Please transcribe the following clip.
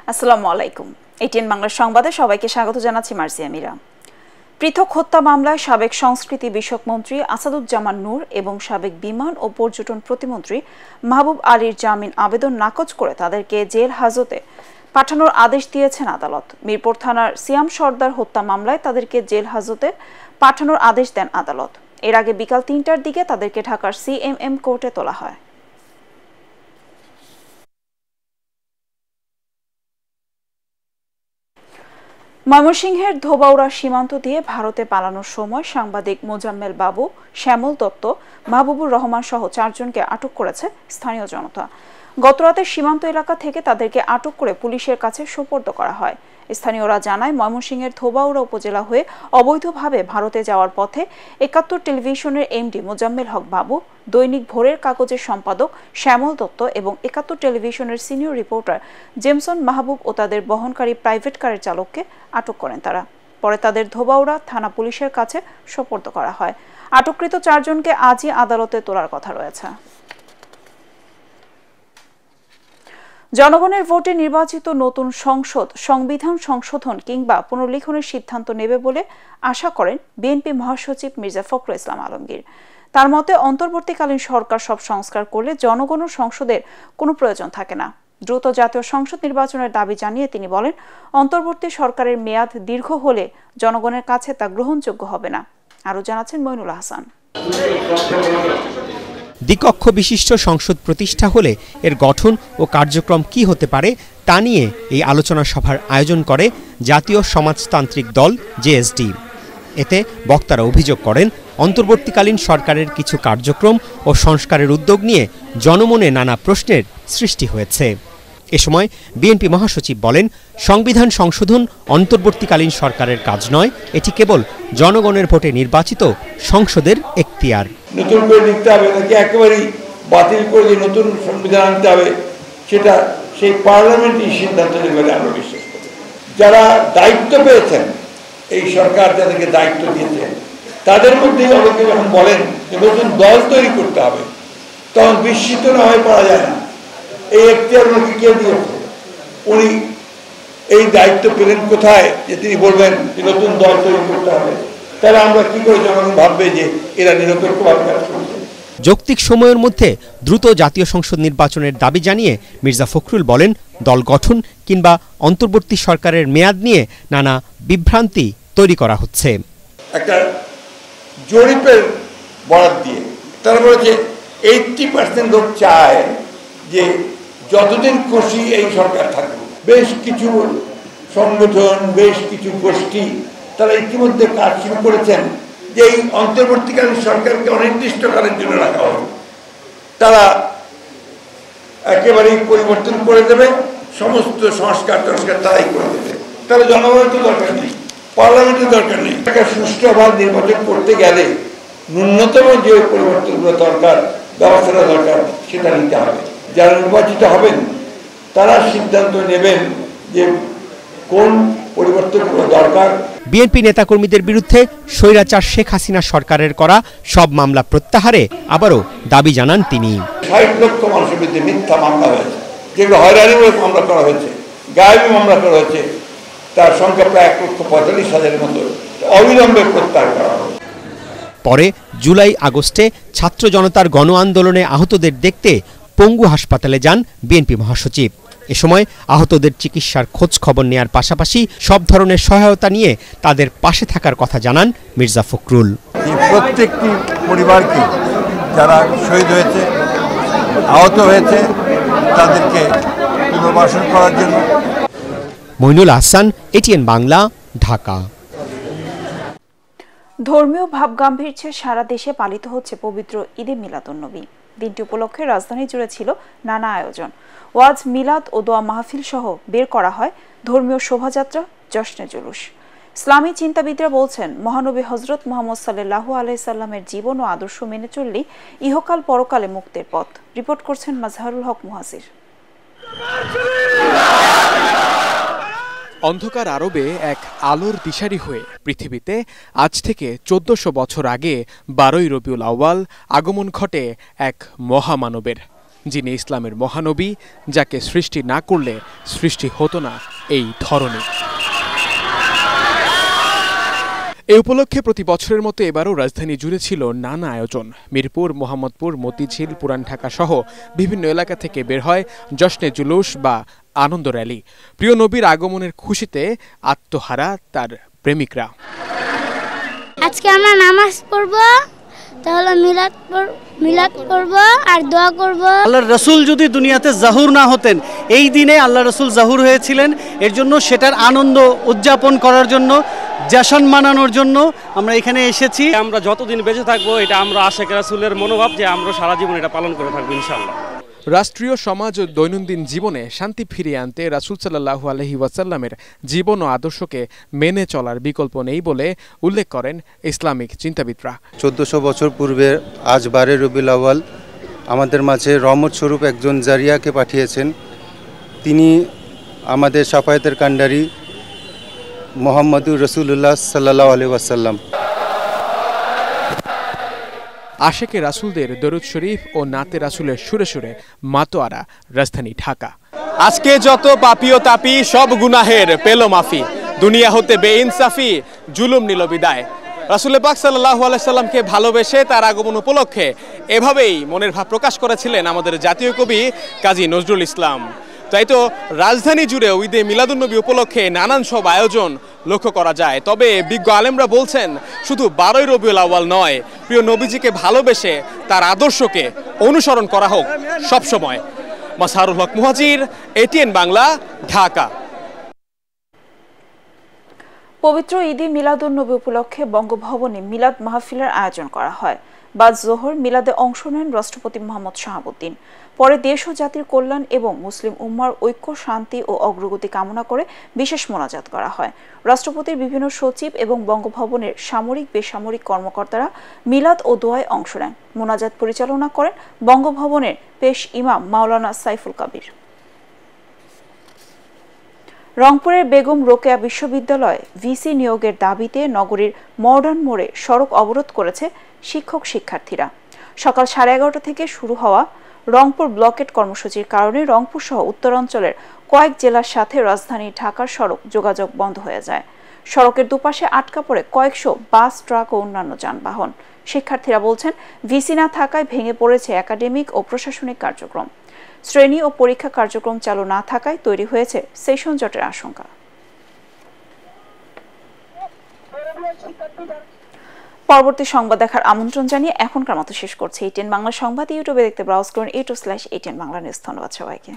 আসসালামু আলাইকুম। এটিএন বাংলার সংবাদে সবাইকে স্বাগত জানাচ্ছি মার্জিয়া মীরা। পৃথক হত্যা মামলায় সাবেক সংস্কৃতি বিষয়ক মন্ত্রী আসাদুজ্জামান নূর এবং সাবেক বিমান ও পর্যটন প্রতিমন্ত্রী মাহবুব আলীর জামিন আবেদন নাকচ করে তাদেরকে জেল হাজতে পাঠানোর আদেশ দিয়েছেন আদালত। মিরপুর থানার সিয়াম সর্দার হত্যা মামলায় তাদেরকে জেল হাজতে পাঠানোর আদেশ দেন আদালত। এর আগে বিকাল ৩টার দিকে তাদেরকে ঢাকার সিএমএম কোর্টে তোলা হয়। ময়মনসিংহের ধোবাউড়া সীমান্ত দিয়ে ভারতে পালানোর সময় সাংবাদিক মোজাম্মেল বাবু, শ্যামল দত্ত, মাহবুবুর রহমান সহ ৪ জনকে আটক করেছে স্থানীয় জনতা। গতরাতে সীমান্ত এলাকা থেকে তাদেরকে আটক করে পুলিশের কাছে সোপর্দ করা হয়। স্থানীয়রা জানায়, ময়মনসিংহের ধোবাউড়া উপজেলা হয়ে অবৈধভাবে ভারতে যাওয়ার পথে ৭১ টেলিভিশনের এমডি মোজাম্মেল হক বাবু, দৈনিক ভোরের কাগজের সম্পাদক শ্যামল দত্ত এবং ৭১ টেলিভিশনের সিনিয়র রিপোর্টার জেমসন মাহবুব ও তাদের বহনকারী প্রাইভেট কারের চালককে আটক করেন তারা। পরে তাদের ধোবাউড়া থানা পুলিশের কাছে সোপর্দ করা হয়। আটককৃত ৪ জনকে আজই আদালতে তোলার কথা রয়েছে। জনগণের ভোটে নির্বাচিত নতুন সংসদ সংবিধান সংশোধন কিংবা পুনর্লিখনের সিদ্ধান্ত নেবে বলে আশা করেন বিএনপি মহাসচিব মির্জা ফখরুল ইসলাম আলমগীর। তার মতে, অন্তর্বর্তীকালীন সরকার সব সংস্কার করলে জনগণ ও সংসদের কোনো প্রয়োজন থাকে না। দ্রুত জাতীয় সংসদ নির্বাচনের দাবি জানিয়ে তিনি বলেন, অন্তর্বর্তী সরকারের মেয়াদ দীর্ঘ হলে জনগণের কাছে তা গ্রহণযোগ্য হবে না। আরও জানাচ্ছেন মইনুল হাসান। দ্বিকক্ষ বিশিষ্ট সংসদ প্রতিষ্ঠা হলে এর গঠন ও কার্যক্রম কি হতে পারে তা নিয়ে এই আলোচনা সভার আয়োজন করে জাতীয় সমাজতান্ত্রিক দল জেএসডি। এতে বক্তারা অভিযোগ করেন, অন্তর্বর্তীকালীন সরকারের কিছু কার্যক্রম ও সংস্কারের উদ্যোগ নিয়ে জনমনে নানা প্রশ্নের সৃষ্টি হয়েছে। এ সময় বিএনপি মহাসচিব বলেন, সংবিধান সংশোধন অন্তর্বর্তীকালীন সরকারের কাজ নয়, এটি কেবল জনগণের ভোটে নির্বাচিত সংসদের এখতিয়ার। নতুন করে লিখতে হবে নাকি একেবারেই বাতিল করে যে নতুন সংবিধান আনতে হবে, সেটা সেই পার্লামেন্টই সিদ্ধান্ত নেবে বলে আমরা বিশ্বাস করি। যারা দায়িত্ব পেয়েছেন, এই সরকার যাদেরকে দায়িত্ব দিয়েছেন, তাদের মধ্যেই অনেকে যখন বলেন যে নতুন দল তৈরি করতে হবে, তখন বিস্মিত না হয়ে পড়া যায় না। এই এখতিয়ার ওনাকে কে দিয়েছে? উনি এই দায়িত্ব পেলেন কোথায় যে তিনি বলবেন যে নতুন দল তৈরি করতে হবে? তাহলে আমরা কি করে জনগণ ভাববে যে এরা নিরপেক্ষভাবে কাজ করছে? যৌক্তিক সময়ের মধ্যে দ্রুত জাতীয় সংসদ নির্বাচনের দাবি জানিয়ে মির্জা ফখরুল বলেন, দল গঠন কিংবা অন্তর্বর্তী সরকারের মেয়াদ নিয়ে নানা বিভ্রান্তি তৈরি করা হচ্ছে। একটা জরিপের বরাদ দিয়ে তারা বলেছে 80% লোক চায় যে যতদিন খুশি এই সরকার থাকবে। বেশ কিছু সংগঠন, বেশ কিছু গোষ্ঠী তারা ইতিমধ্যে কাজ শুরু করেছেন যে এই অন্তর্বর্তীকালীন সরকারকে অনির্দিষ্টকালের জন্য রাখা হবে। তারা একেবারেই পরিবর্তন করে দেবে, সমস্ত সংস্কার তারাই করে দেবে। তাহলে জনগণের তো দরকার নেই, পার্লামেন্টের দরকার নেই। একটা সুষ্ঠুভাবে নির্বাচন করতে গেলে ন্যূনতম যে পরিবর্তনগুলো দরকার, ব্যবস্থাটা দরকার, সেটা নিতে হবে। যারা নির্বাচিত হবেন তারা সিদ্ধান্ত নেবেন যে কোন পরিবর্তনগুলো দরকার। বিএনপি নেতাকর্মীদের বিরুদ্ধে স্বৈরাচার শেখ হাসিনা সরকারের করা সব মামলা প্রত্যাহারে আবারও দাবি জানান তিনি। ৬০ লক্ষ মানুষের বিরুদ্ধে মিথ্যা মামলা হয়েছে, যেগুলো হয়রানিমূলক মামলা করা হয়েছে, গায়েবী মামলা করা হয়েছে, তার সংখ্যা প্রায় ১,৪৫,০০০-এর মতো, অবিলম্বে প্রত্যাহার করা হবে। পরে জুলাই আগস্টে ছাত্র জনতার গণ আন্দোলনে আহতদের দেখতে পঙ্গু হাসপাতালে যান বিএনপি মহাসচিব। এ সময় আহতদের চিকিৎসার খোঁজ খবর নেয়ার পাশাপাশি সব ধরনের সহায়তা নিয়ে তাদের পাশে থাকার কথা জানান মির্জা ফখরুল। প্রত্যেকটি পরিবারকে যারা শহীদ হয়েছে, আহত হয়েছে, তাদেরকে পুনর্বাসন করার জন্য। মইনুল হাসান, এটিএন বাংলা, ঢাকা। ধর্মীয় ভাবগাম্ভীর্যে সারা দেশে পালিত হচ্ছে পবিত্র ঈদে মিলাদুন্নবী। দিনটি উপলক্ষে রাজধানী জুড়ে ছিল নানা আয়োজন। ওয়াজ, মিলাদ ও দোয়া মাহফিল সহ বের করা হয় ধর্মীয় শোভাযাত্রা, জশ্নে জুলুস। ইসলামী চিন্তাবিদরা বলছেন, মহানবী হজরত মুহাম্মদ সাল্লাল্লাহু আলাইহি সাল্লামের জীবন ও আদর্শ মেনে চললেই ইহকাল পরকালে মুক্তির পথ। রিপোর্ট করছেন মাজহারুল হক মুহাসির। অন্ধকার আরবে এক আলোর দিশারি হয়ে পৃথিবীতে আজ থেকে ১৪০০ বছর আগে ১২ই রবিউল আউয়াল আগমন ঘটে এক মহামানবের। যিনি ইসলামের মহানবী, যাকে সৃষ্টি না করলে সৃষ্টি হতো না এই ধরনী। এই উপলক্ষে প্রতি বছরের মতো এবারও রাজধানী জুড়ে ছিল নানা আয়োজন। মিরপুর, মোহাম্মদপুর, মতিঝিল, পুরান ঢাকা সহ বিভিন্ন এলাকা থেকে বের হয় জশ্নে জুলুস বা আনন্দ র্যালি। প্রিয় নবীর আগমনের খুশিতে আত্মহারা তার প্রেমিকরা। আজকে আমরা নামাজ পড়ব, তাহলে মিলাদ করব আর দোয়া করব। আল্লাহর রাসূল যদি দুনিয়াতে জাহুর না হতেন, এই দিনে আল্লাহ রাসূল জাহুর হয়েছিলেন, এর জন্য সেটার আনন্দ উদযাপন করার জন্য, জাশন মানানোর জন্য আমরা এখানে এসেছি। আমরা যতদিন বেঁচে থাকবো, এটা আমরা আশিক রাসূলের মনোভাব যে আমরা সারা জীবন এটা পালন করে থাকবো ইনশাআল্লাহ। রাষ্ট্রীয় সমাজ ও দৈনন্দিন জীবনে শান্তি ফিরিয়ে আনতে রাসূল সাল্লাল্লাহু আলাইহি ওয়াসাল্লামের জীবন ও আদর্শকে মেনে চলার বিকল্প নেই বলে উল্লেখ করেন ইসলামিক চিন্তাবিদরা। 1400 বছর পূর্বে আজ 12 রবিউল আউয়াল আমাদের মাঝে রহমত স্বরূপ একজন জারিয়াকে পাঠিয়েছেন। তিনি আমাদের শাফায়াতের কান্ডারি মুহাম্মদুর রাসূলুল্লাহ সাল্লাল্লাহু আলাইহি ওয়াসাল্লাম। আশেকে রাসূলদের দরুদ শরীফ ও নাতে রাসূলের সুরে সুরে মাতোয়ারা রাজধানী ঢাকা। আজকে যত পাপী ও তাপী সব গুনাহের পেল মাফি, দুনিয়া হতে বেইনসাফি জুলুম নিল বিদায়। রাসূল পাক সাল্লাল্লাহু আলাইহি সাল্লামকে ভালোবেসে তার আগমন উপলক্ষে এভাবেই মনের ভাব প্রকাশ করেছিলেন আমাদের জাতীয় কবি কাজী নজরুল ইসলাম। তাই তো রাজধানী জুড়ে ঈদে মিলাদুন্নবী উপলক্ষে নানান সব আয়োজন লক্ষ্য করা যায়। তবে বিজ্ঞ আলেমরা বলছেন শুধু 12 রবিউল আউয়াল নয়, প্রিয় নবীজিকে ভালোবেসে তার আদর্শকে অনুসরণ করা হোক সব সময়। মাসহারুল হক মুহাজির, এটিএন বাংলা, ঢাকা। পবিত্র ঈদে মিলাদুন্নবী উপলক্ষে বঙ্গভবনে মিলাদ মাহফিলের আয়োজন করা হয়। বাদ জোহর মিলাদে অংশ নেন রাষ্ট্রপতি মোহাম্মদ শাহাবুদ্দিন। পরে দেশ ও জাতির কল্যাণ এবং মুসলিম উম্মার ঐক্য, শান্তি ও অগ্রগতি কামনা করে বিশেষ মোনাজাত করা হয়। রাষ্ট্রপতির বিভিন্ন সচিব এবং বঙ্গভবনের সামরিক বেসামরিক কর্মকর্তারা মিলাদ ও দোয়ায় অংশ নেন। মোনাজাত পরিচালনা করেন বঙ্গভবনের পেশ ইমাম মাওলানা সাইফুল কবির। রংপুরের বেগম রোকেয়া বিশ্ববিদ্যালয়ে ভিসি নিয়োগের দাবিতে নগরীর মডার্ন মোড়ে সড়ক অবরোধ করেছে শিক্ষক শিক্ষার্থীরা। সকাল 11:30 থেকে শুরু হওয়া রংপুর ব্লকেট কর্মসূচির কারণে রংপুর সহ উত্তরাঞ্চলের কয়েক জেলার সাথে রাজধানী ঢাকার সড়ক যোগাযোগ বন্ধ হয়ে যায়। সড়কের দুপাশে আটকা পড়ে কয়েকশো বাস, ট্রাক ও অন্যান্য যানবাহন। শিক্ষার্থীরা বলছেন, ভিসি না থাকায় ভেঙে পড়েছে একাডেমিক ও প্রশাসনিক কার্যক্রম। শ্রেণী ও পরীক্ষা কার্যক্রম চালু না থাকায় তৈরি হয়েছে সেশন জটের আশঙ্কা। পরবর্তী সংবাদ দেখার আমন্ত্রণ জানিয়ে এখনকার মতো শেষ করছে এটিএন বাংলা সংবাদ। ইউটিউবে দেখতে ব্রাউজ করুন a2/ATN বাংলা নিউজ। ধন্যবাদ সবাইকে।